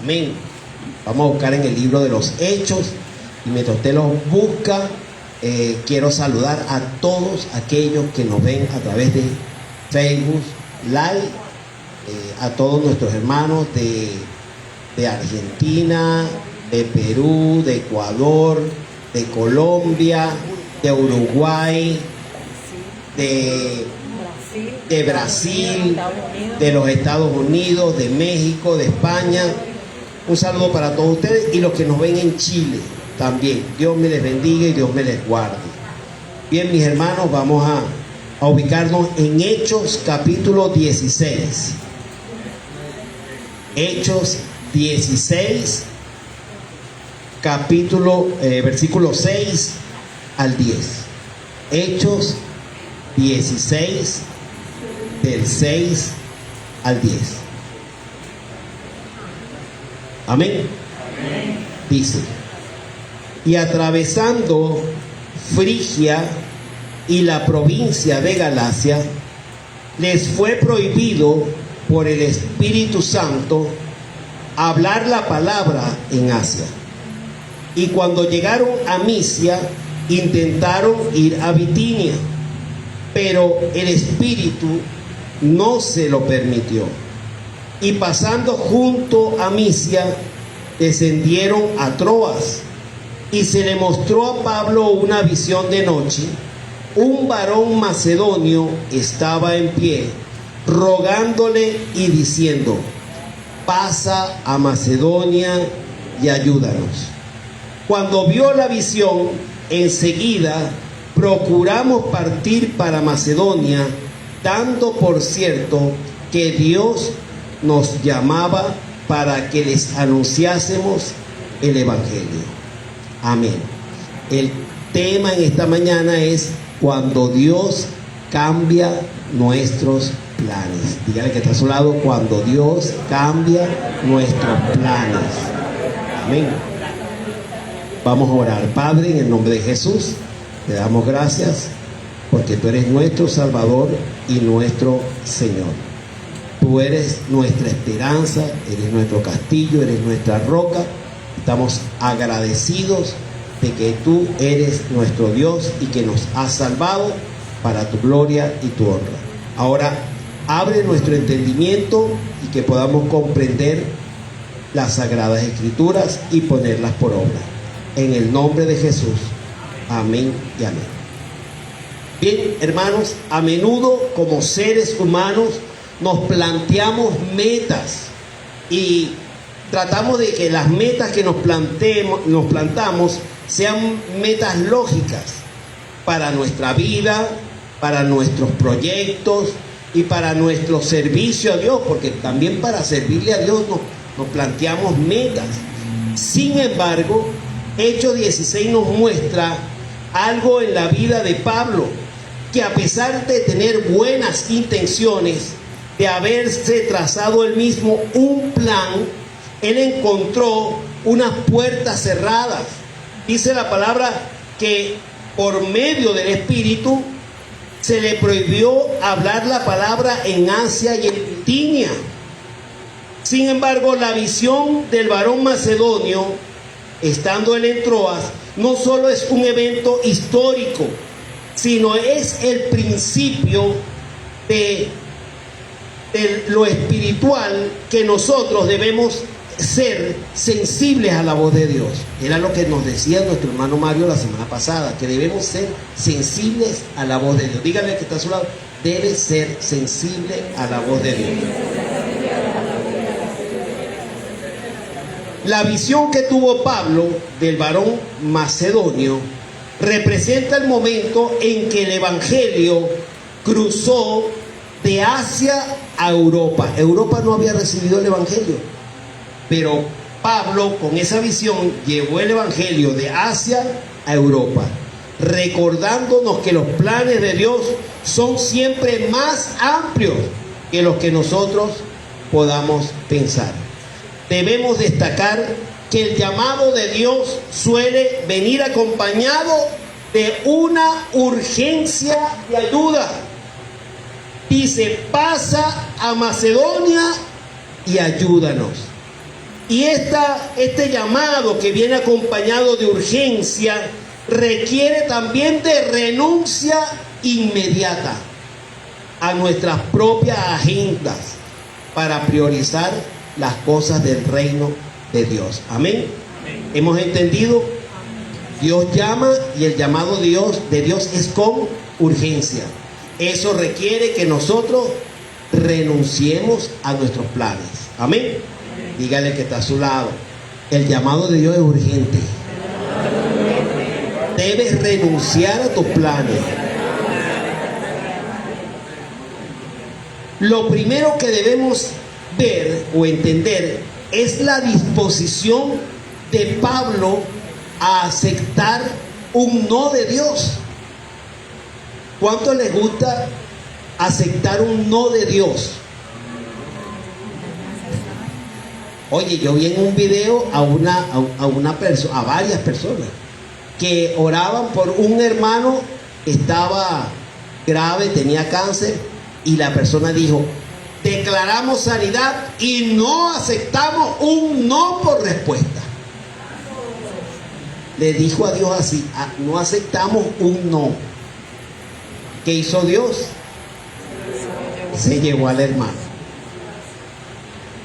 Amén. Vamos a buscar en el libro de los Hechos. Y mientras usted los busca, quiero saludar a todos aquellos que nos ven a través de Facebook Live, a todos nuestros hermanos de Argentina, de Perú, de Ecuador, de Colombia, de Uruguay, de Brasil, de los Estados Unidos, de México, de España. Un saludo para todos ustedes y los que nos ven en Chile también. Dios me les bendiga y Dios me les guarde. Bien, mis hermanos, vamos a ubicarnos en Hechos capítulo 16. Hechos 16, versículo 6 al 10. Hechos 16, del 6 al 10. Amén. Dice: y atravesando Frigia y la provincia de Galacia, les fue prohibido por el Espíritu Santo hablar la palabra en Asia. Y cuando llegaron a Misia, intentaron ir a Bitinia, pero el Espíritu no se lo permitió. Y pasando junto a Misia, descendieron a Troas, y se le mostró a Pablo una visión de noche. Un varón macedonio estaba en pie, rogándole y diciendo: pasa a Macedonia y ayúdanos. Cuando vio la visión, enseguida procuramos partir para Macedonia, dando por cierto que Dios nos llamaba para que les anunciásemos el Evangelio. Amén. El tema en esta mañana es cuando Dios cambia nuestros planes. Dígale que está a su lado: cuando Dios cambia nuestros planes. Amén. Vamos a orar. Padre, en el nombre de Jesús, te damos gracias porque tú eres nuestro Salvador y nuestro Señor. Tú eres nuestra esperanza, eres nuestro castillo, eres nuestra roca. Estamos agradecidos de que tú eres nuestro Dios y que nos has salvado para tu gloria y tu honra. Ahora, abre nuestro entendimiento y que podamos comprender las Sagradas Escrituras y ponerlas por obra. En el nombre de Jesús. Amén y amén. Bien, hermanos, a menudo como seres humanos nos planteamos metas y tratamos de que las metas que nos plantamos sean metas lógicas para nuestra vida, para nuestros proyectos y para nuestro servicio a Dios, porque también para servirle a Dios nos planteamos metas. Sin embargo, Hechos 16 nos muestra algo en la vida de Pablo, que a pesar de tener buenas intenciones, de haberse trazado él mismo un plan, él encontró unas puertas cerradas. Dice la palabra que por medio del Espíritu se le prohibió hablar la palabra en Asia y en Bitinia. Sin embargo, la visión del varón macedonio, estando él en Troas, no solo es un evento histórico, sino es el principio de lo espiritual, que nosotros debemos ser sensibles a la voz de Dios. Era lo que nos decía nuestro hermano Mario la semana pasada, que debemos ser sensibles a la voz de Dios. Dígale que está a su lado: debe ser sensible a la voz de Dios. La visión que tuvo Pablo del varón macedonio representa el momento en que el Evangelio cruzó de Asia a Europa. Europa no había recibido el Evangelio, pero Pablo con esa visión llevó el Evangelio de Asia a Europa, recordándonos que los planes de Dios son siempre más amplios que los que nosotros podamos pensar. Debemos destacar que el llamado de Dios suele venir acompañado de una urgencia de ayuda. Dice: pasa a Macedonia y ayúdanos. Y este llamado que viene acompañado de urgencia requiere también de renuncia inmediata a nuestras propias agendas para priorizar las cosas del reino de Dios. Amén. ¿Hemos entendido? Dios llama y el llamado de Dios es con urgencia. Eso requiere que nosotros renunciemos a nuestros planes. Amén. Dígale que está a su lado. El llamado de Dios es urgente. Debes renunciar a tus planes. Lo primero que debemos ver o entender es la disposición de Pablo a aceptar un no de Dios. ¿Cuánto les gusta aceptar un no de Dios? Oye, yo vi en un video a varias personas que oraban por un hermano que estaba grave, tenía cáncer, y la persona dijo: declaramos sanidad y no aceptamos un no por respuesta. Le dijo a Dios así: no aceptamos un no. ¿Qué hizo Dios? Se llevó al hermano.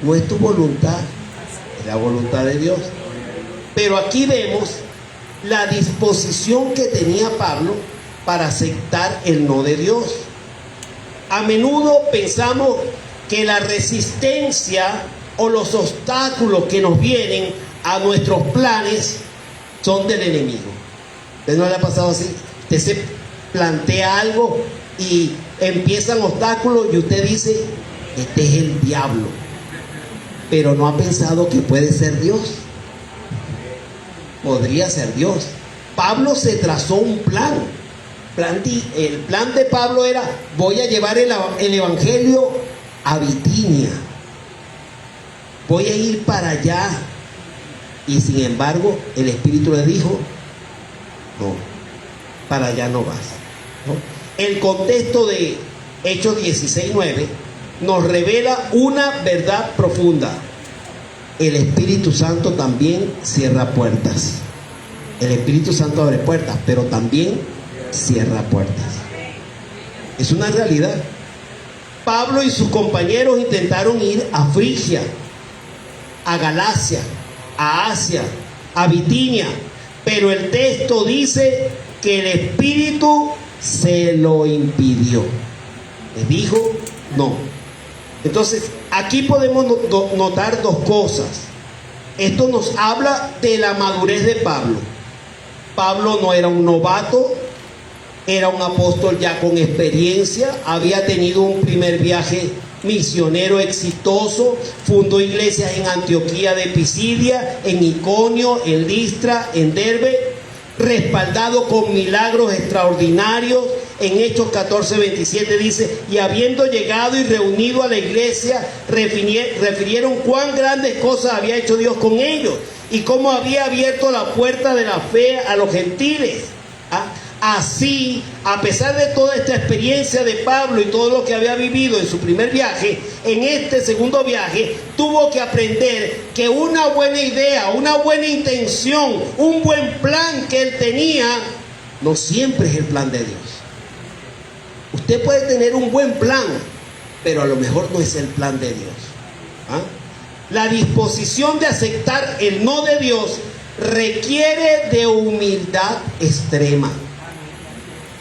No es tu voluntad, es la voluntad de Dios. Pero aquí vemos la disposición que tenía Pablo para aceptar el no de Dios. A menudo pensamos que la resistencia o los obstáculos que nos vienen a nuestros planes son del enemigo. ¿Usted no le ha pasado así? Usted se plantea algo y empiezan obstáculos y usted dice: este es el diablo. Pero no ha pensado que puede ser Dios. Podría ser Dios. Pablo se trazó un plan. El plan de Pablo era: voy a llevar el evangelio a Bitinia. Voy a ir para allá. Y sin embargo, el Espíritu le dijo: no, para allá no vas. ¿No? El contexto de Hechos 16:9 nos revela una verdad profunda. El Espíritu Santo también cierra puertas. El Espíritu Santo abre puertas, pero también cierra puertas. Es una realidad. Pablo y sus compañeros intentaron ir a Frigia, a Galacia, a Asia, a Bitinia, pero el texto dice que el Espíritu se lo impidió. Le dijo no. Entonces, aquí podemos notar dos cosas. Esto nos habla de la madurez de Pablo. Pablo no era un novato, era un apóstol ya con experiencia, había tenido un primer viaje misionero exitoso, fundó iglesias en Antioquía de Pisidia, en Iconio, en Listra, en Derbe, respaldado con milagros extraordinarios. En Hechos 14:27 dice: y habiendo llegado y reunido a la iglesia, refirieron cuán grandes cosas había hecho Dios con ellos y cómo había abierto la puerta de la fe a los gentiles. Así, a pesar de toda esta experiencia de Pablo y todo lo que había vivido en su primer viaje, en este segundo viaje tuvo que aprender que una buena idea, una buena intención, un buen plan que él tenía, no siempre es el plan de Dios. Usted puede tener un buen plan, pero a lo mejor no es el plan de Dios. La disposición de aceptar el no de Dios requiere de humildad extrema.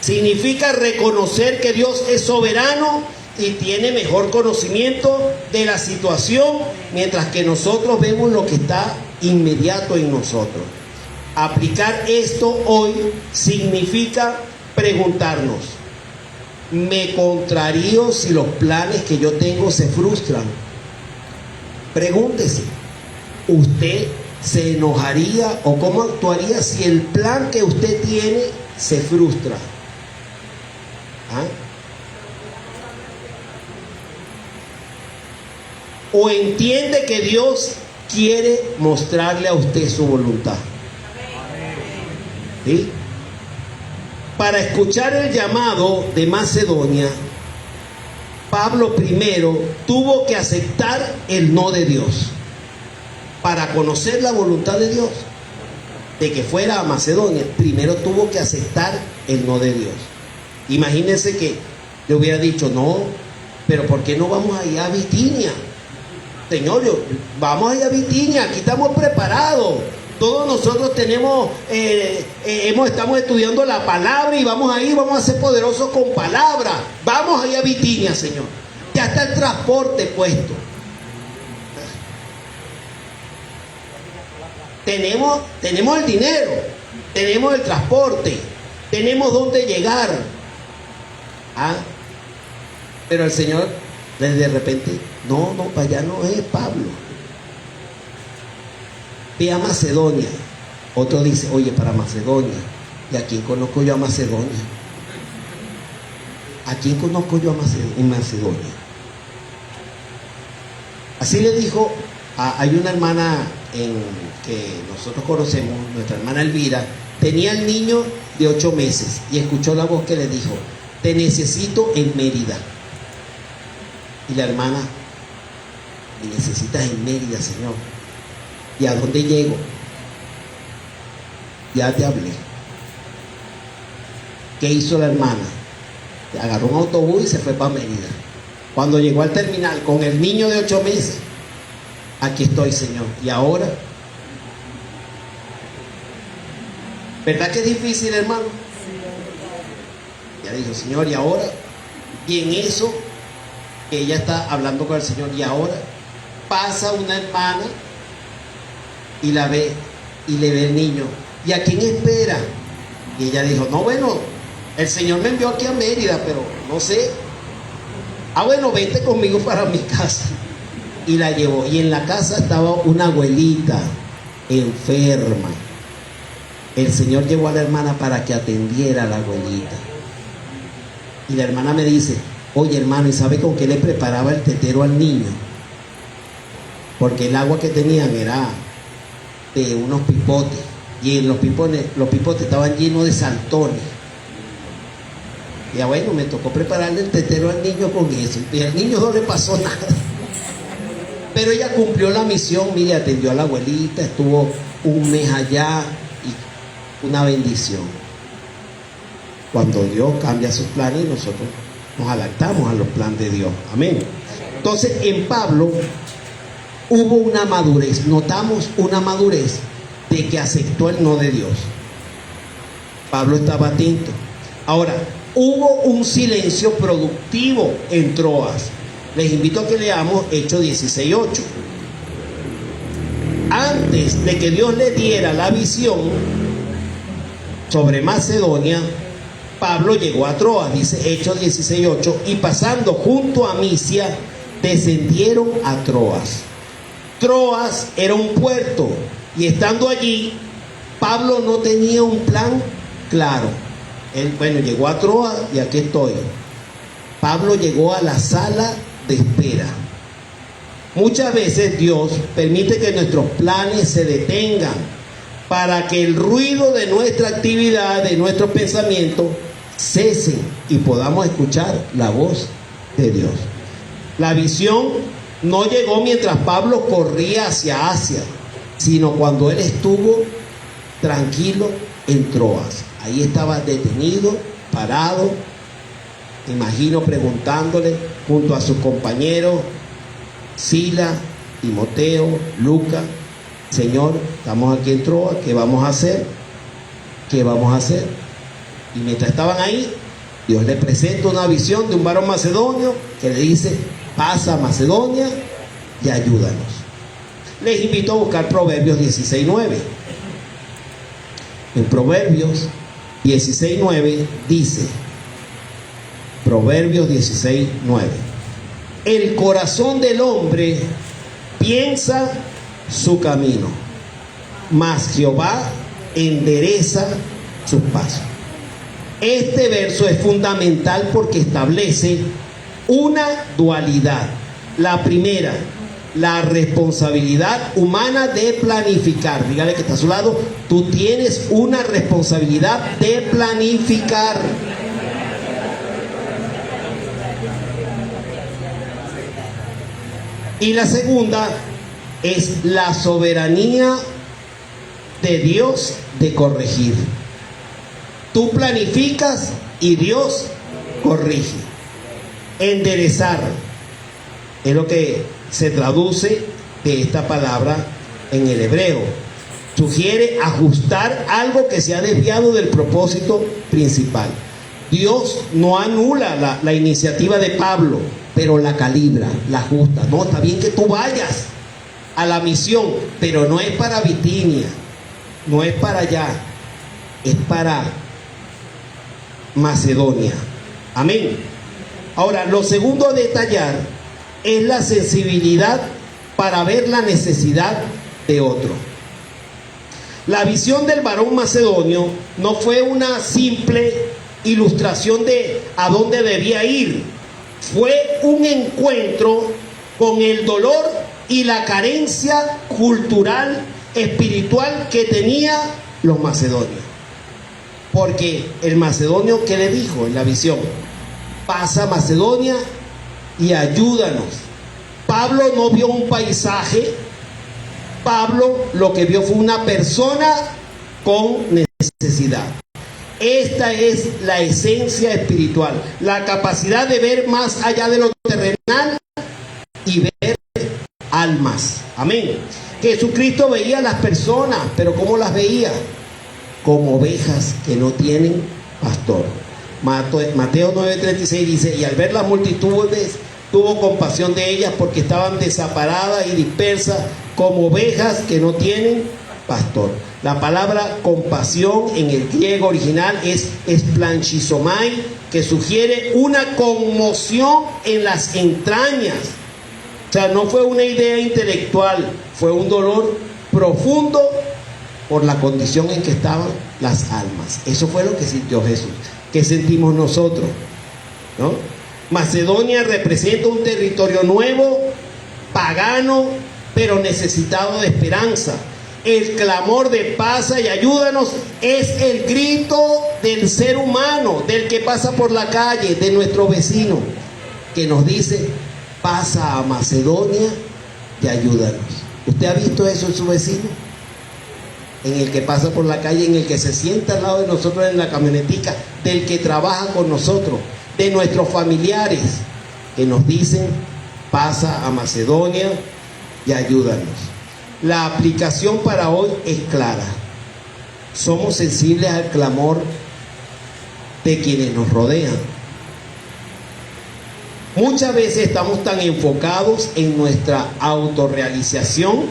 Significa reconocer que Dios es soberano y tiene mejor conocimiento de la situación, mientras que nosotros vemos lo que está inmediato en nosotros. Aplicar esto hoy significa preguntarnos: ¿me contrarío si los planes que yo tengo se frustran? Pregúntese, ¿usted se enojaría o cómo actuaría si el plan que usted tiene se frustra? ¿O entiende que Dios quiere mostrarle a usted su voluntad? ¿Sí? Para escuchar el llamado de Macedonia, Pablo primero tuvo que aceptar el no de Dios. para conocer la voluntad de Dios, de que fuera a Macedonia, primero tuvo que aceptar el no de Dios. Imagínense que le hubiera dicho, no, pero ¿por qué no vamos allá a Bitinia? Señor, vamos allá a Bitinia, aquí estamos preparados. Todos nosotros estamos estudiando la palabra y vamos ahí, vamos a ser poderosos con palabra. Vamos allá a Bitinia, Señor. Ya está el transporte puesto. Tenemos el dinero, tenemos el transporte, tenemos dónde llegar. Pero el Señor, de repente, no, para allá no es Pablo. Ve a Macedonia. Otro dice, oye, para Macedonia. ¿Y a quién conozco yo a Macedonia? ¿A quién conozco yo en Macedonia? Así le dijo, hay una hermana que nosotros conocemos, nuestra hermana Elvira, tenía el niño de 8 meses y escuchó la voz que le dijo, te necesito en Mérida. Y la hermana, me necesitas en Mérida, Señor. ¿Y a dónde llego? Ya te hablé. ¿Qué hizo la hermana? Agarró un autobús y se fue para Mérida. Cuando llegó al terminal con el niño de 8 meses, aquí estoy, Señor. ¿Y ahora? ¿Verdad que es difícil, hermano? Ya dijo, Señor, ¿y ahora? Y en eso, que ella está hablando con el Señor, ¿y ahora? Pasa una hermana y la ve, y le ve el niño. ¿Y a quién espera? Y ella dijo, no, bueno, el Señor me envió aquí a Mérida, pero no sé. Bueno, vente conmigo para mi casa. Y la llevó. Y en la casa estaba una abuelita enferma. El Señor llevó a la hermana para que atendiera a la abuelita. Y la hermana me dice, oye, hermano, ¿y sabe con qué le preparaba el tetero al niño? Porque el agua que tenían era de unos pipotes. Y en los pipotes estaban llenos de saltones. Y bueno, me tocó prepararle el tetero al niño con eso. Y al niño no le pasó nada. Pero ella cumplió la misión, mire, atendió a la abuelita, estuvo un mes allá y una bendición. Cuando Dios cambia sus planes, nosotros nos adaptamos a los planes de Dios. Amén. Entonces, en Pablo hubo una madurez, notamos una madurez de que aceptó el no de Dios. Pablo estaba atento. Ahora, hubo un silencio productivo en Troas. Les invito a que leamos Hechos 16:8. Antes de que Dios le diera la visión sobre Macedonia, Pablo llegó a Troas, dice Hechos 16:8, y pasando junto a Misia, descendieron a Troas. Troas era un puerto, y estando allí, Pablo no tenía un plan claro. Él, llegó a Troas y aquí estoy. Pablo llegó a la sala de espera. Muchas veces Dios permite que nuestros planes se detengan para que el ruido de nuestra actividad, de nuestros pensamientos, cese y podamos escuchar la voz de Dios. La visión no llegó mientras Pablo corría hacia Asia, sino cuando él estuvo tranquilo en Troas. Ahí estaba detenido, parado, imagino preguntándole junto a sus compañeros Sila, Timoteo, Lucas, Señor, estamos aquí en Troas, ¿qué vamos a hacer? ¿Qué vamos a hacer? Y mientras estaban ahí, Dios le presenta una visión de un varón macedonio que le dice, pasa a Macedonia y ayúdanos. Les invito a buscar Proverbios 16:9. En Proverbios 16:9 dice, Proverbios 16:9, el corazón del hombre piensa su camino, mas Jehová endereza sus pasos. Este verso es fundamental porque establece una dualidad. La primera, la responsabilidad humana de planificar. Dígale que está a su lado, tú tienes una responsabilidad de planificar. Y la segunda es la soberanía de Dios de corregir. Tú planificas y Dios corrige. Enderezar es lo que se traduce de esta palabra en el hebreo. Sugiere ajustar algo que se ha desviado del propósito principal. Dios no anula la iniciativa de Pablo, pero la calibra, la ajusta. No, está bien que tú vayas a la misión, pero no es para Bitinia, no es para allá, es para Macedonia. Amén. Ahora, lo segundo a detallar es la sensibilidad para ver la necesidad de otro. La visión del varón macedonio no fue una simple ilustración de a dónde debía ir. Fue un encuentro con el dolor y la carencia cultural, espiritual que tenía los macedonios. Porque el macedonio, ¿qué le dijo en la visión? Pasa a Macedonia y ayúdanos. Pablo no vio un paisaje. Pablo lo que vio fue una persona con necesidad. Esta es la esencia espiritual, la capacidad de ver más allá de lo terrenal y ver almas. Amén. Jesucristo veía a las personas, pero ¿cómo las veía? Como ovejas que no tienen pastor. Mateo 9:36 dice: y al ver las multitudes tuvo compasión de ellas porque estaban desamparadas y dispersas como ovejas que no tienen pastor. La palabra compasión en el griego original es esplanchizomai, que sugiere una conmoción en las entrañas. O sea, no fue una idea intelectual, fue un dolor profundo por la condición en que estaban las almas. Eso fue lo que sintió Jesús. ¿Qué sentimos nosotros? ¿No? Macedonia representa un territorio nuevo, pagano, pero necesitado de esperanza. El clamor de pasa y ayúdanos es el grito del ser humano, del que pasa por la calle, de nuestro vecino, que nos dice: pasa a Macedonia y ayúdanos. ¿Usted ha visto eso en su vecino? En el que pasa por la calle, en el que se sienta al lado de nosotros en la camionetica, del que trabaja con nosotros, de nuestros familiares, que nos dicen: pasa a Macedonia y ayúdanos. La aplicación para hoy es clara. Somos sensibles al clamor de quienes nos rodean. Muchas veces estamos tan enfocados en nuestra autorrealización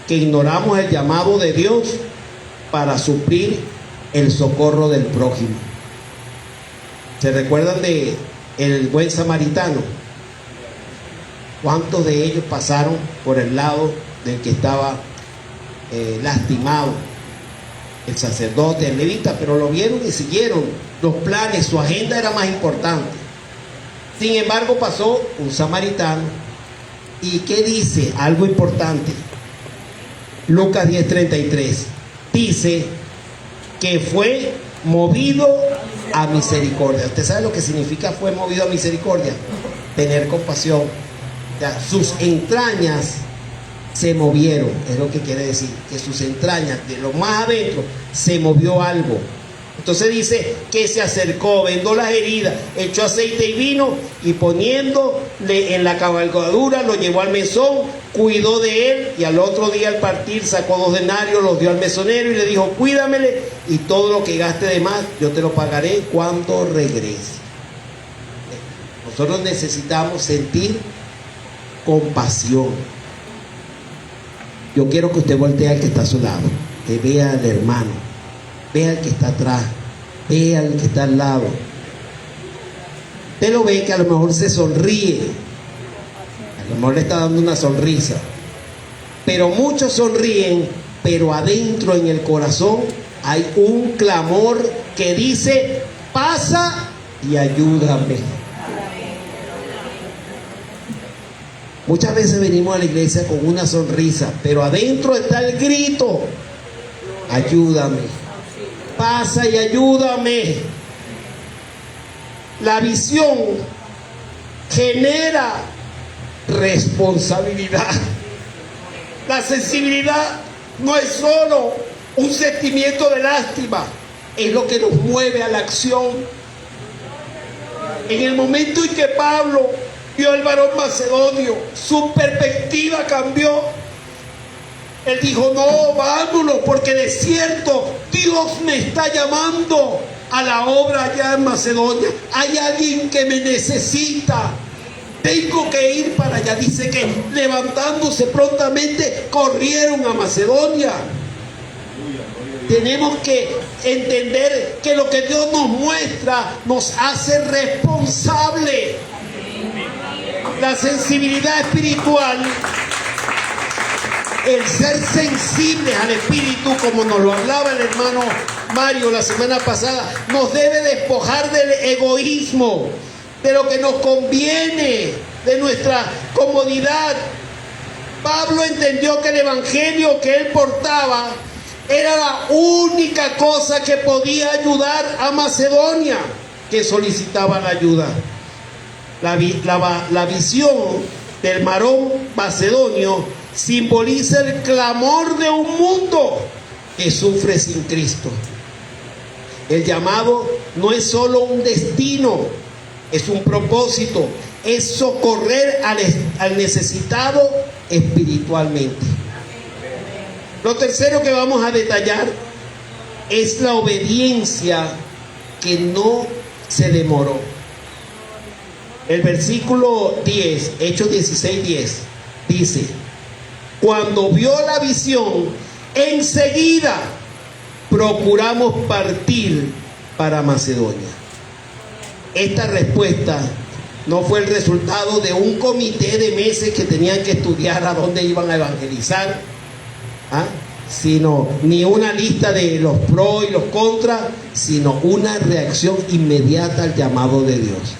que ignoramos el llamado de Dios para suplir el socorro del prójimo. ¿Se recuerdan de el buen samaritano? ¿Cuántos de ellos pasaron por el lado del que estaba lastimado? El sacerdote, el levita, pero lo vieron y siguieron los planes, su agenda era más importante. Sin embargo, pasó un samaritano. ¿Y qué dice? Algo importante. Lucas 10:33 dice que fue movido a misericordia. ¿Usted sabe lo que significa fue movido a misericordia? Tener compasión. O sea, sus entrañas se movieron, es lo que quiere decir, que sus entrañas, de lo más adentro, se movió algo. Entonces dice que se acercó, vendó las heridas, echó aceite y vino, y poniéndole en la cabalgadura, lo llevó al mesón, cuidó de él, y al otro día al partir sacó 2 denarios, los dio al mesonero y le dijo: cuídamele, y todo lo que gaste de más yo te lo pagaré cuando regrese. Nosotros necesitamos sentir compasión. Yo quiero que usted voltee al que está a su lado, que vea al hermano, vea al que está atrás, vea al que está al lado. Usted lo ve que a lo mejor se sonríe, a lo mejor le está dando una sonrisa, pero muchos sonríen, pero adentro en el corazón hay un clamor que dice: pasa y ayúdame. Muchas veces venimos a la iglesia con una sonrisa, pero adentro está el grito: ayúdame, pasa y ayúdame. La visión genera responsabilidad. La sensibilidad no es solo un sentimiento de lástima, es lo que nos mueve a la acción. En el momento en que Pablo vio al varón macedonio, su perspectiva cambió. Él dijo: no, vámonos, porque de cierto Dios me está llamando a la obra allá en Macedonia. Hay alguien que me necesita. Tengo que ir para allá. Dice que levantándose prontamente corrieron a Macedonia. Tenemos que entender que lo que Dios nos muestra nos hace responsable. La sensibilidad espiritual, el ser sensibles al Espíritu, como nos lo hablaba el hermano Mario la semana pasada, nos debe despojar del egoísmo, de lo que nos conviene, de nuestra comodidad. Pablo entendió que el evangelio que él portaba era la única cosa que podía ayudar a Macedonia, que solicitaba la ayuda. La visión del varón macedonio simboliza el clamor de un mundo que sufre sin Cristo. El llamado no es solo un destino, es un propósito, es socorrer al necesitado espiritualmente. Lo tercero que vamos a detallar es la obediencia que no se demoró. El versículo 10, Hechos 16:10, dice: cuando vio la visión, enseguida procuramos partir para Macedonia. Esta respuesta no fue el resultado de un comité de meses que tenían que estudiar a dónde iban a evangelizar, sino ni una lista de los pros y los contras, sino una reacción inmediata al llamado de Dios.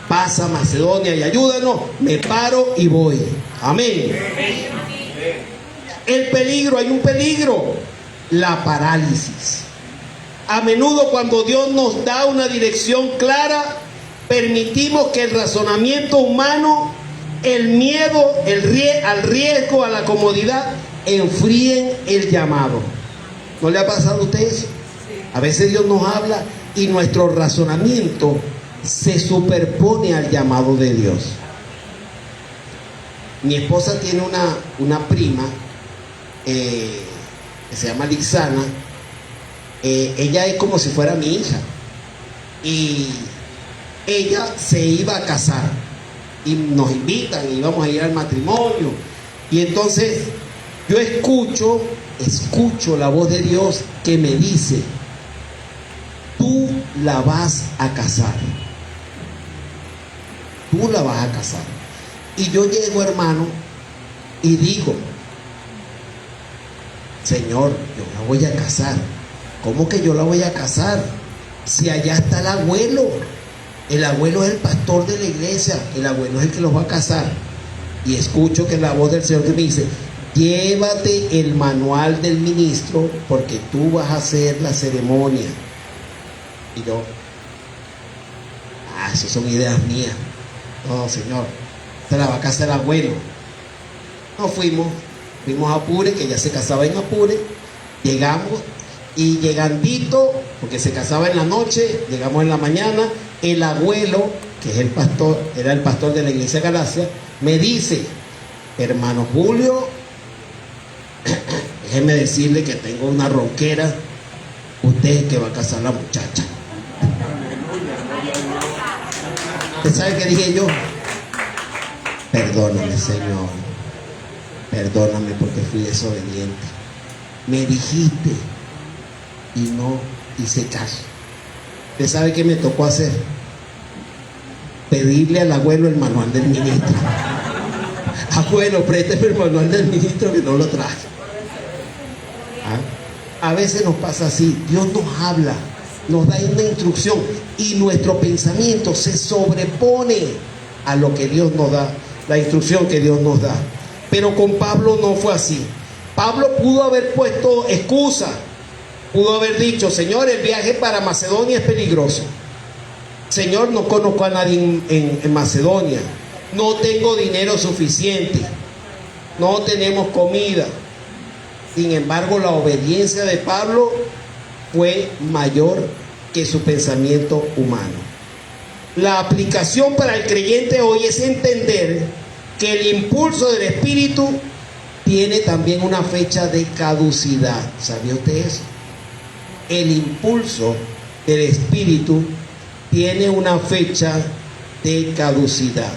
Pasa Macedonia y ayúdanos, me paro y voy. Amén. El peligro, hay un peligro, la parálisis. A menudo cuando Dios nos da una dirección clara, permitimos que el razonamiento humano, el miedo, al riesgo, a la comodidad, enfríen el llamado. ¿No le ha pasado a usted eso? A veces Dios nos habla y nuestro razonamiento se superpone al llamado de Dios. Mi esposa tiene una prima que se llama Lixana. Ella es como si fuera mi hija, y ella se iba a casar y nos invitan y vamos a ir al matrimonio, y entonces yo escucho la voz de Dios que me dice: tú la vas a casar, tú la vas a casar. Y yo llego, hermano, y digo: Señor, yo la voy a casar. ¿Cómo que yo la voy a casar? Si allá está el abuelo es el pastor de la iglesia, el abuelo es el que los va a casar. Y escucho que la voz del Señor que me dice: llévate el manual del ministro porque tú vas a hacer la ceremonia. Y yo: esas son ideas mías. No, Señor, se la va a casar el abuelo. Nos fuimos a Apure, que ya se casaba en Apure. Llegamos, y llegandito, porque se casaba en la noche, llegamos en la mañana. El abuelo, que es el pastor, era el pastor de la iglesia Galacia, me dice: hermano Julio, déjeme decirle que tengo una ronquera, usted es el que va a casar a la muchacha. ¿Usted sabe qué dije yo? Perdóname, Señor, perdóname porque fui desobediente. Me dijiste y no hice caso. ¿Usted sabe qué me tocó hacer? Pedirle al abuelo el manual del ministro. Abuelo, présteme el manual del ministro que no lo traje. A veces nos pasa así. Dios nos habla, nos da una instrucción y nuestro pensamiento se sobrepone a lo que Dios nos da, la instrucción que Dios nos da. Pero con Pablo no fue así. Pablo pudo haber puesto excusa, pudo haber dicho: Señor, el viaje para Macedonia es peligroso. Señor, no conozco a nadie en Macedonia. No tengo dinero suficiente. no tenemos comida. Sin embargo, la obediencia de Pablo fue mayor que su pensamiento humano. La aplicación para el creyente hoy es entender que el impulso del Espíritu tiene también una fecha de caducidad. ¿Sabía usted eso? El impulso del Espíritu tiene una fecha de caducidad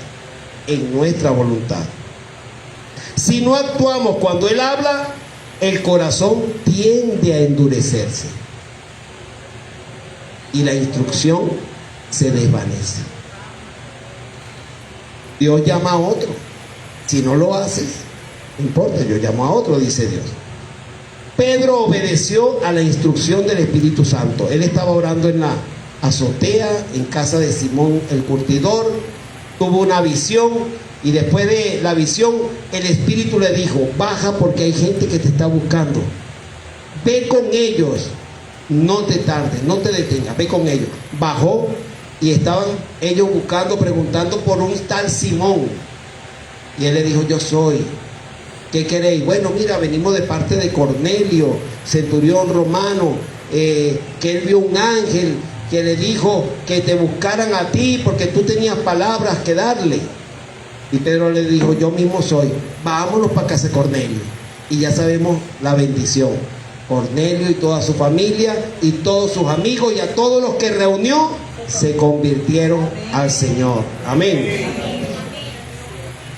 en nuestra voluntad. Si no actuamos cuando Él habla, el corazón tiende a endurecerse y la instrucción se desvanece. Dios llama a otro. Si no lo haces, no importa, yo llamo a otro, dice Dios. Pedro obedeció a la instrucción del Espíritu Santo. Él estaba orando en la azotea, en casa de Simón el curtidor. Tuvo una visión y después de la visión el Espíritu le dijo: baja porque hay gente que te está buscando. Ve con ellos, no te tardes, no te detengas, ve con ellos. Bajó y estaban ellos buscando, preguntando por un tal Simón. Y él le dijo: yo soy. ¿Qué queréis? Bueno, mira, venimos de parte de Cornelio, centurión romano, que él vio un ángel que le dijo que te buscaran a ti porque tú tenías palabras que darle. Y Pedro le dijo: yo mismo soy. Vámonos para casa de Cornelio. Y ya sabemos la bendición. Cornelio y toda su familia y todos sus amigos y a todos los que reunió se convirtieron al Señor. Amén.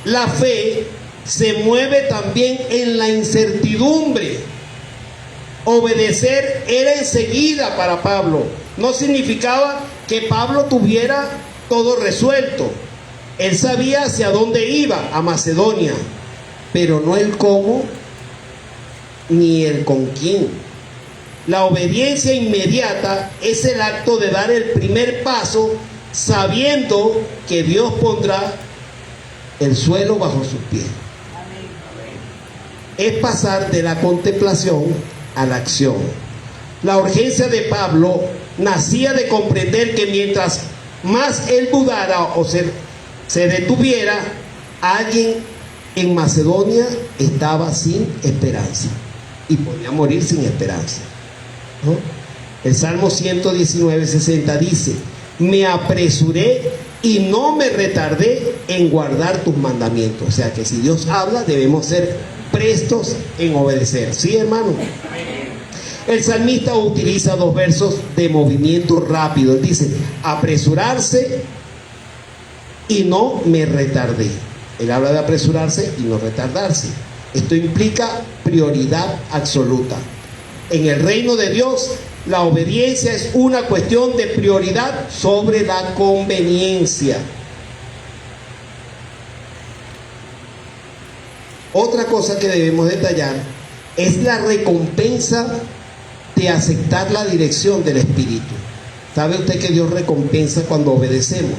La fe se mueve también en la incertidumbre. Obedecer era enseguida para Pablo. No significaba que Pablo tuviera todo resuelto. Él sabía hacia dónde iba, a Macedonia, pero no el cómo ni el con quién. La obediencia inmediata es el acto de dar el primer paso sabiendo que Dios pondrá el suelo bajo sus pies. Es pasar de la contemplación a la acción. La urgencia de Pablo nacía de comprender que mientras más él dudara o se detuviera, alguien en Macedonia estaba sin esperanza y podía morir sin esperanza, ¿no? El Salmo 119:60 dice: me apresuré y no me retardé en guardar tus mandamientos. O sea que si Dios habla, debemos ser prestos en obedecer. ¿Sí, hermano? El salmista utiliza dos versos de movimiento rápido. Él dice: apresurarse y no me retardé. Él habla de apresurarse y no retardarse. Esto implica prioridad absoluta. En el reino de Dios, la obediencia es una cuestión de prioridad sobre la conveniencia. Otra cosa que debemos detallar es la recompensa de aceptar la dirección del Espíritu. ¿Sabe usted que Dios recompensa cuando obedecemos?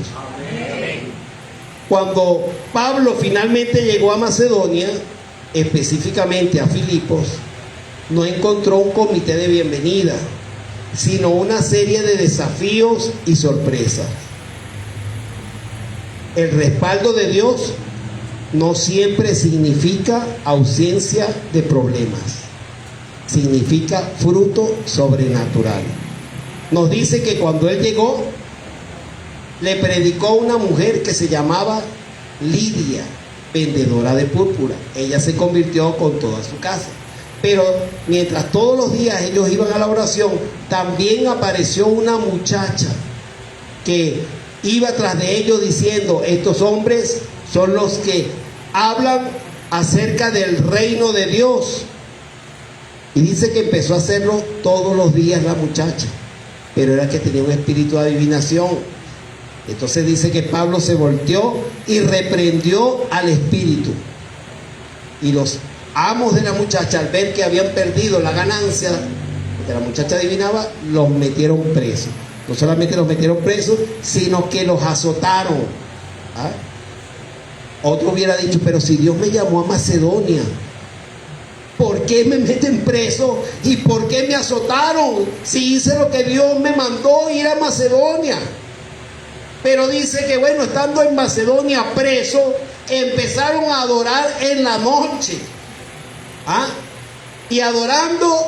Cuando Pablo finalmente llegó a Macedonia, específicamente a Filipos, no encontró un comité de bienvenida, sino una serie de desafíos y sorpresas. El respaldo de Dios no siempre significa ausencia de problemas, significa fruto sobrenatural. Nos dice que cuando él llegó, le predicó una mujer que se llamaba Lidia, vendedora de púrpura. Ella se convirtió con toda su casa. Pero mientras todos los días ellos iban a la oración, también apareció una muchacha que iba tras de ellos diciendo: estos hombres son los que hablan acerca del reino de Dios. Y dice que empezó a hacerlo todos los días la muchacha, pero era que tenía un espíritu de adivinación. Entonces dice que Pablo se volteó y reprendió al espíritu. Y los amos de la muchacha, al ver que habían perdido la ganancia, porque la muchacha adivinaba, los metieron presos. No solamente los metieron presos, sino que los azotaron. ¿Ah? Otro hubiera dicho: pero si Dios me llamó a Macedonia, ¿por qué me meten preso? ¿Y por qué me azotaron? Si hice lo que Dios me mandó, ir a Macedonia. Pero dice que bueno, estando en Macedonia preso, empezaron a adorar en la noche. ¿Ah? Y adorando,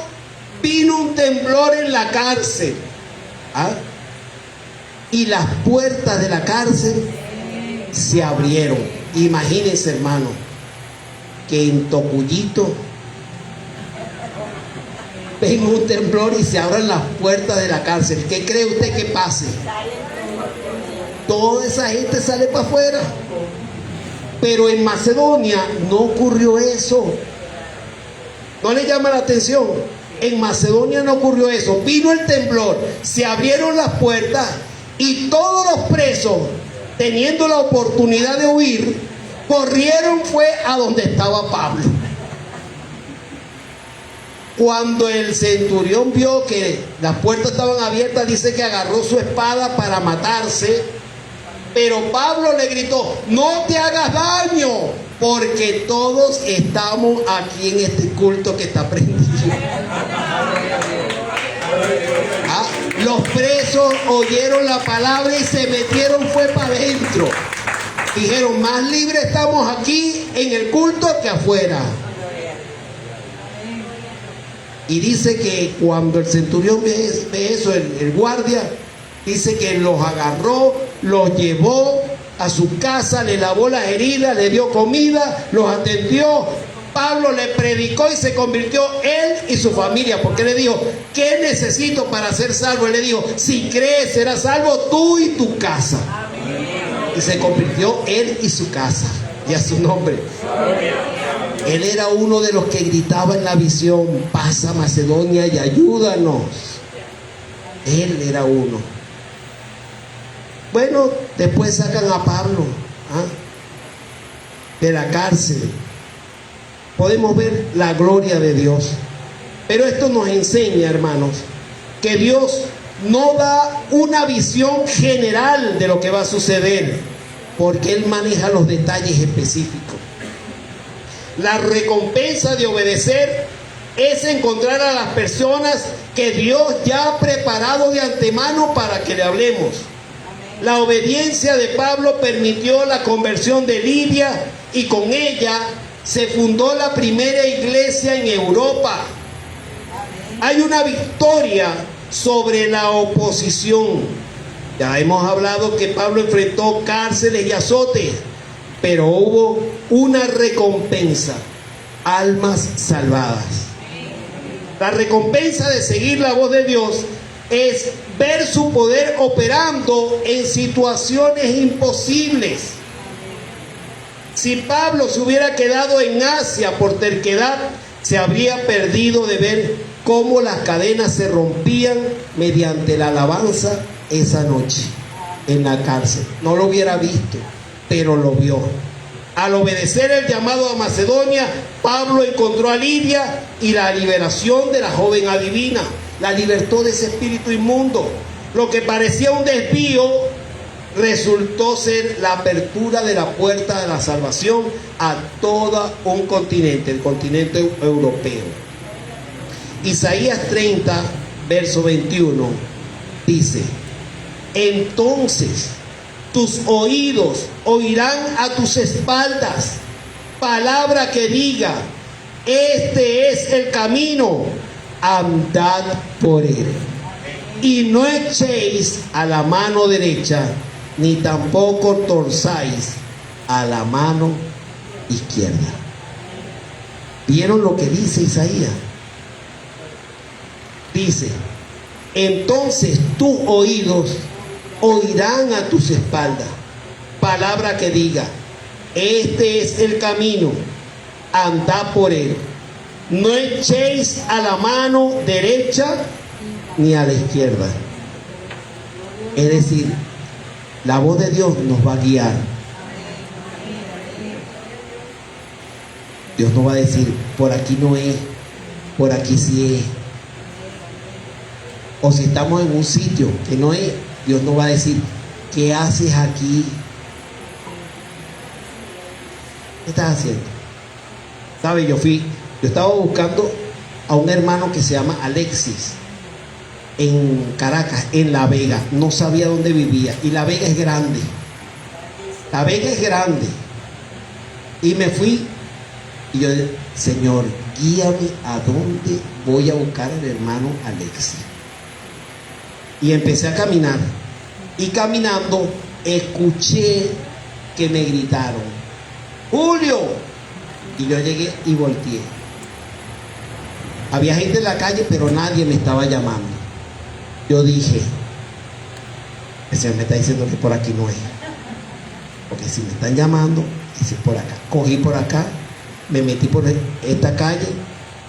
vino un temblor en la cárcel. ¿Ah? Y las puertas de la cárcel se abrieron. Imagínense, hermano, que en Tocuyito venga un temblor y se abran las puertas de la cárcel. ¿Qué cree usted que pase? Toda esa gente sale para afuera. Pero en Macedonia no ocurrió eso. ¿No le llama la atención? En Macedonia no ocurrió eso. Vino el temblor, se abrieron las puertas y todos los presos, teniendo la oportunidad de huir, corrieron fue a donde estaba Pablo. Cuando el centurión vio que las puertas estaban abiertas, dice que agarró su espada para matarse, pero Pablo le gritó: no te hagas daño, porque todos estamos aquí en este culto que está prendido. ¿Ah? Los presos oyeron la palabra y se metieron fue para adentro. Dijeron: más libres estamos aquí en el culto que afuera. Y dice que cuando el centurión ve eso, el guardia, dice que los agarró, los llevó a su casa, le lavó las heridas, le dio comida, los atendió. Pablo le predicó y se convirtió él y su familia, porque le dijo: ¿qué necesito para ser salvo? Él le dijo: si crees serás salvo tú y tu casa. Y se convirtió él y su casa, y a su nombre. Él era uno de los que gritaba en la visión: pasa Macedonia y ayúdanos. Él era uno. Bueno, después sacan a Pablo de la cárcel. Podemos ver la gloria de Dios. Pero esto nos enseña, hermanos, que Dios no da una visión general de lo que va a suceder, porque Él maneja los detalles específicos. La recompensa de obedecer es encontrar a las personas que Dios ya ha preparado de antemano para que le hablemos. La obediencia de Pablo permitió la conversión de Lidia y con ella se fundó la primera iglesia en Europa. Hay una victoria sobre la oposición. Ya hemos hablado que Pablo enfrentó cárceles y azotes, pero hubo una recompensa: almas salvadas. La recompensa de seguir la voz de Dios es ver su poder operando en situaciones imposibles. Si Pablo se hubiera quedado en Asia por terquedad, se habría perdido de ver cómo las cadenas se rompían mediante la alabanza esa noche en la cárcel. No lo hubiera visto, pero lo vio. Al obedecer el llamado a Macedonia, Pablo encontró a Lidia y la liberación de la joven adivina. La libertó de ese espíritu inmundo. Lo que parecía un desvío resultó ser la apertura de la puerta de la salvación a todo un continente, el continente europeo. Isaías 30, verso 21, dice: entonces tus oídos oirán a tus espaldas palabra que diga: este es el camino, andad por él. Y no echéis a la mano derecha, ni tampoco torzáis a la mano izquierda. ¿Vieron lo que dice Isaías? Dice: entonces tus oídos oirán a tus espaldas palabra que diga: este es el camino, andad por él. No echéis a la mano derecha ni a la izquierda. Es decir, la voz de Dios nos va a guiar. Dios no va a decir: por aquí no es, por aquí sí es. O si estamos en un sitio que no es, Dios no va a decir: ¿qué haces aquí? ¿Qué estás haciendo? ¿Sabe? Yo estaba buscando a un hermano que se llama Alexis en Caracas, en La Vega. No sabía dónde vivía. Y La Vega es grande. La Vega es grande. Y me fui. Y yo dije, Señor, guíame a dónde voy a buscar al hermano Alexis. Y empecé a caminar. Y caminando, escuché que me gritaron, ¡Julio! Y yo llegué y volteé. Había gente en la calle, pero nadie me estaba llamando. Yo dije, el Señor me está diciendo que por aquí no es. Porque si me están llamando, es por acá. Cogí por acá, me metí por esta calle,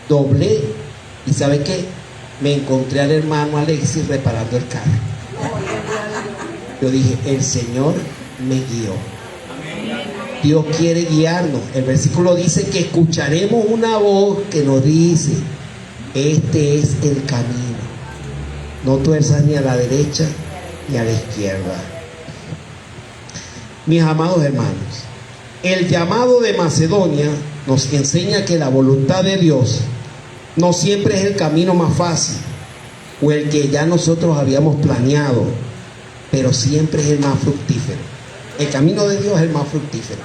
doblé, y ¿sabe qué? Me encontré al hermano Alexis reparando el carro. Yo dije, el Señor me guió. Dios quiere guiarnos. El versículo dice que escucharemos una voz que nos dice, este es el camino. No tuerzas ni a la derecha ni a la izquierda. Mis amados hermanos, el llamado de Macedonia nos enseña que la voluntad de Dios no siempre es el camino más fácil o el que ya nosotros habíamos planeado, pero siempre es el más fructífero. El camino de Dios es el más fructífero.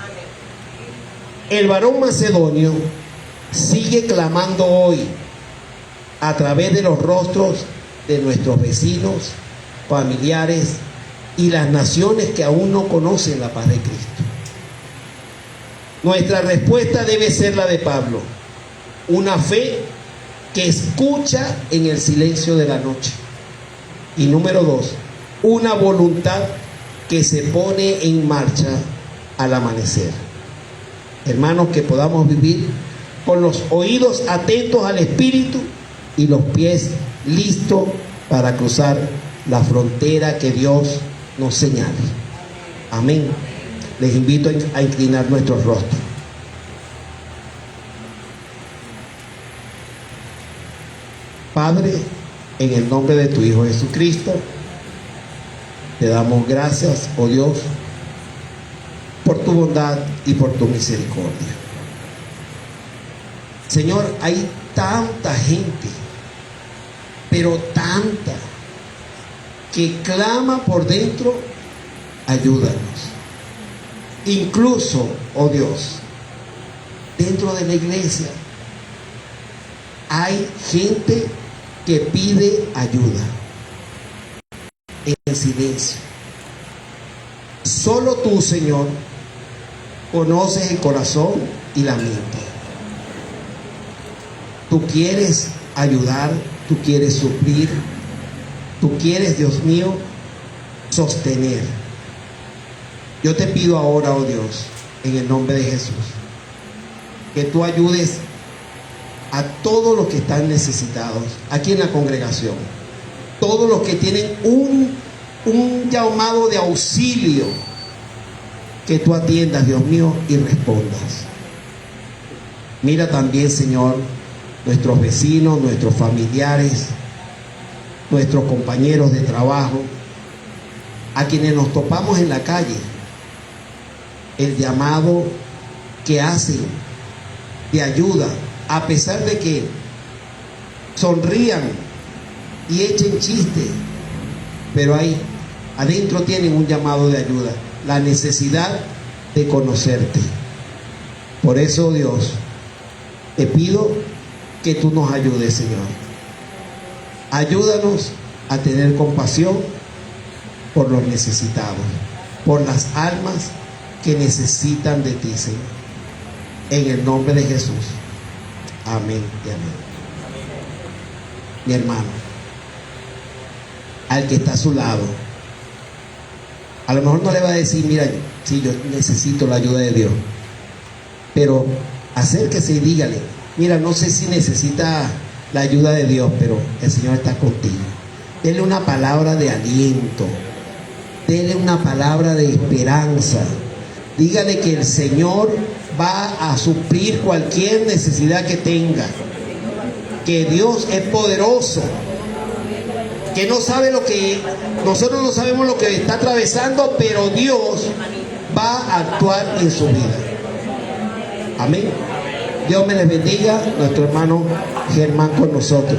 El varón macedonio sigue clamando hoy a través de los rostros de nuestros vecinos, familiares y las naciones que aún no conocen la paz de Cristo. Nuestra respuesta debe ser la de Pablo, una fe que escucha en el silencio de la noche. Y número 2, una voluntad que se pone en marcha al amanecer. Hermanos, que podamos vivir con los oídos atentos al Espíritu y los pies listos para cruzar la frontera que Dios nos señale. Amén. Les invito a inclinar nuestros rostros. Padre, en el nombre de tu Hijo Jesucristo, te damos gracias, oh Dios, por tu bondad y por tu misericordia. Señor, hay tanta gente, pero tanta, que clama por dentro, ayúdanos. Incluso, oh Dios, dentro de la iglesia hay gente que pide ayuda en silencio. Solo tú, Señor, conoces el corazón y la mente. Tú quieres ayudar, tú quieres suplir, tú quieres, Dios mío, sostener. Yo te pido ahora, oh Dios, en el nombre de Jesús, que tú ayudes a todos los que están necesitados aquí en la congregación, todos los que tienen un llamado de auxilio, que tú atiendas, Dios mío, y respondas. Mira también, Señor, nuestros vecinos, nuestros familiares, nuestros compañeros de trabajo, a quienes nos topamos en la calle, el llamado que hacen de ayuda, a pesar de que sonrían y echen chistes, pero ahí adentro tienen un llamado de ayuda, la necesidad de conocerte. Por eso, Dios, te pido que tú nos ayudes, Señor. Ayúdanos a tener compasión por los necesitados, por las almas que necesitan de ti, Señor. En el nombre de Jesús. Amén y amén. Mi hermano, al que está a su lado, a lo mejor no le va a decir, mira, sí, yo necesito la ayuda de Dios, pero acérquese y dígale, mira, no sé si necesita la ayuda de Dios, pero el Señor está contigo. Denle una palabra de aliento, denle una palabra de esperanza. Dígale que el Señor va a suplir cualquier necesidad que tenga, que Dios es poderoso, que no sabe lo que nosotros no sabemos lo que está atravesando, pero Dios va a actuar en su vida. Amén. Dios me les bendiga. Nuestro hermano Germán con nosotros.